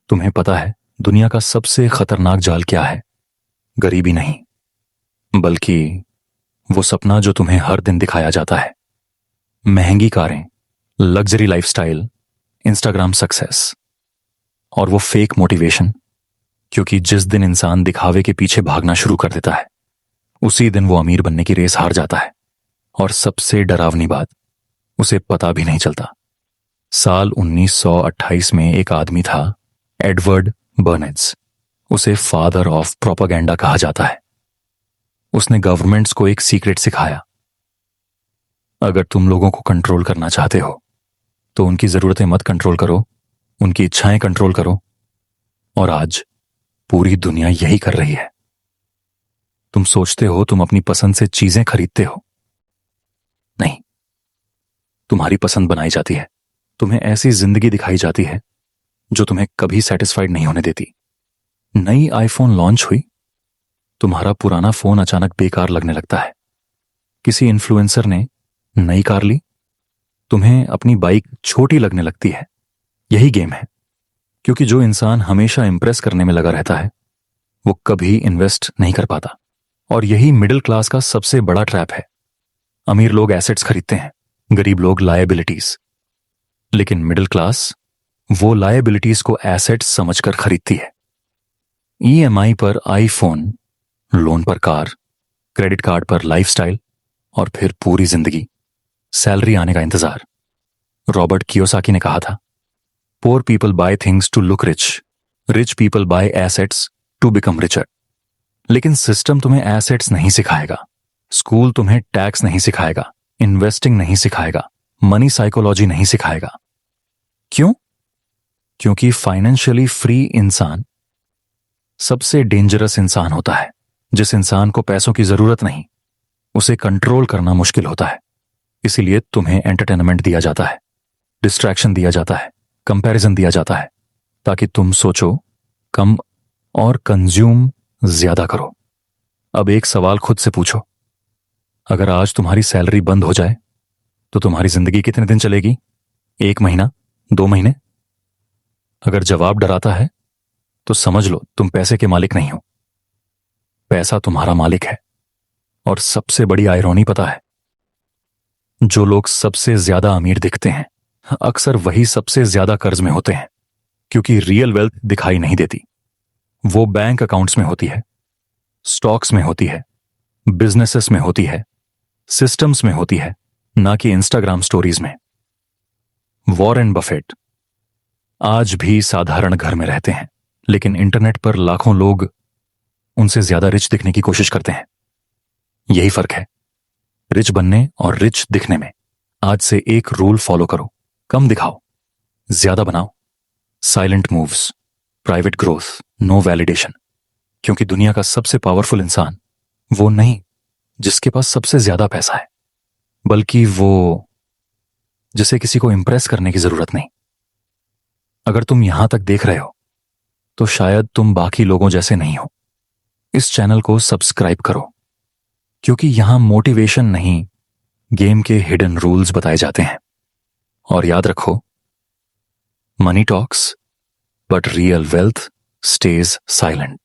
तुम्हें पता है दुनिया का सबसे खतरनाक जाल क्या है? गरीबी नहीं, बल्कि वो सपना जो तुम्हें हर दिन दिखाया जाता है। महंगी कारें, लग्जरी लाइफस्टाइल, इंस्टाग्राम सक्सेस और वो फेक मोटिवेशन। क्योंकि जिस दिन इंसान दिखावे के पीछे भागना शुरू कर देता है, उसी दिन वो अमीर बनने की रेस हार जाता है। और सबसे डरावनी बात, उसे पता भी नहीं चलता। साल 1928 में एक आदमी था, एडवर्ड बर्नेट्स। उसे फादर ऑफ प्रोपागेंडा कहा जाता है। उसने गवर्नमेंट्स को एक सीक्रेट सिखाया। अगर तुम लोगों को कंट्रोल करना चाहते हो तो उनकी जरूरतें मत कंट्रोल करो, उनकी इच्छाएं कंट्रोल करो। और आज पूरी दुनिया यही कर रही है। तुम सोचते हो तुम अपनी पसंद से चीजें खरीदते हो। नहीं, तुम्हारी पसंद बनाई जाती है। तुम्हें ऐसी जिंदगी दिखाई जाती है जो तुम्हें कभी सेटिस्फाइड नहीं होने देती। नई आईफोन लॉन्च हुई, तुम्हारा पुराना फोन अचानक बेकार लगने लगता है। किसी इन्फ्लुएंसर ने नई कार ली, तुम्हें अपनी बाइक छोटी लगने लगती है। यही गेम है, क्योंकि जो इंसान हमेशा इंप्रेस करने में लगा रहता है वो कभी इन्वेस्ट नहीं कर पाता। और यही मिडिल क्लास का सबसे बड़ा ट्रैप है। अमीर लोग एसेट्स खरीदते हैं, गरीब लोग लायबिलिटीज। लेकिन मिडिल क्लास वो लायबिलिटीज को एसेट्स समझकर खरीदती है। ईएमआई पर आईफोन, लोन पर कार, क्रेडिट कार्ड पर लाइफस्टाइल और फिर पूरी जिंदगी सैलरी आने का इंतजार। रॉबर्ट कियोसाकी ने कहा था, poor people buy things to look rich, rich people buy assets to become richer. लेकिन सिस्टम तुम्हें एसेट्स नहीं सिखाएगा, स्कूल तुम्हें टैक्स नहीं सिखाएगा, इन्वेस्टिंग नहीं सिखाएगा, मनी साइकोलॉजी नहीं सिखाएगा। क्यों? क्योंकि फाइनेंशियली फ्री इंसान सबसे डेंजरस इंसान होता है। जिस इंसान को पैसों की जरूरत नहीं, उसे कंट्रोल करना मुश्किल होता है। इसीलिए तुम्हें एंटरटेनमेंट दिया जाता है, डिस्ट्रैक्शन दिया जाता है, कंपैरिजन दिया जाता है, ताकि तुम सोचो कम और कंज्यूम ज्यादा करो। अब एक सवाल खुद से पूछो, अगर आज तुम्हारी सैलरी बंद हो जाए तो तुम्हारी जिंदगी कितने दिन चलेगी? 1 महीना? 2 महीने? अगर जवाब डराता है तो समझ लो तुम पैसे के मालिक नहीं हो, पैसा तुम्हारा मालिक है। और सबसे बड़ी आयरॉनी पता है, जो लोग सबसे ज्यादा अमीर दिखते हैं अक्सर वही सबसे ज्यादा कर्ज में होते हैं। क्योंकि रियल वेल्थ दिखाई नहीं देती, वो बैंक अकाउंट्स में होती है, स्टॉक्स में होती है, बिजनेसेस में होती है, सिस्टम्स में होती है, ना कि इंस्टाग्राम स्टोरीज में। वॉरेन बफेट आज भी साधारण घर में रहते हैं, लेकिन इंटरनेट पर लाखों लोग उनसे ज्यादा रिच दिखने की कोशिश करते हैं। यही फर्क है रिच बनने और रिच दिखने में। आज से एक रूल फॉलो करो, कम दिखाओ, ज्यादा बनाओ। Silent moves, private growth, no validation. क्योंकि दुनिया का सबसे पावरफुल इंसान वो नहीं जिसके पास सबसे ज्यादा पैसा है, बल्कि वो जिसे किसी को इंप्रेस करने की जरूरत नहीं। अगर तुम यहां तक देख रहे हो तो शायद तुम बाकी लोगों जैसे नहीं हो। इस चैनल को सब्सक्राइब करो, क्योंकि यहां मोटिवेशन नहीं, गेम के हिडन रूल्स बताए जाते हैं। और याद रखो, money talks but real wealth stage silent.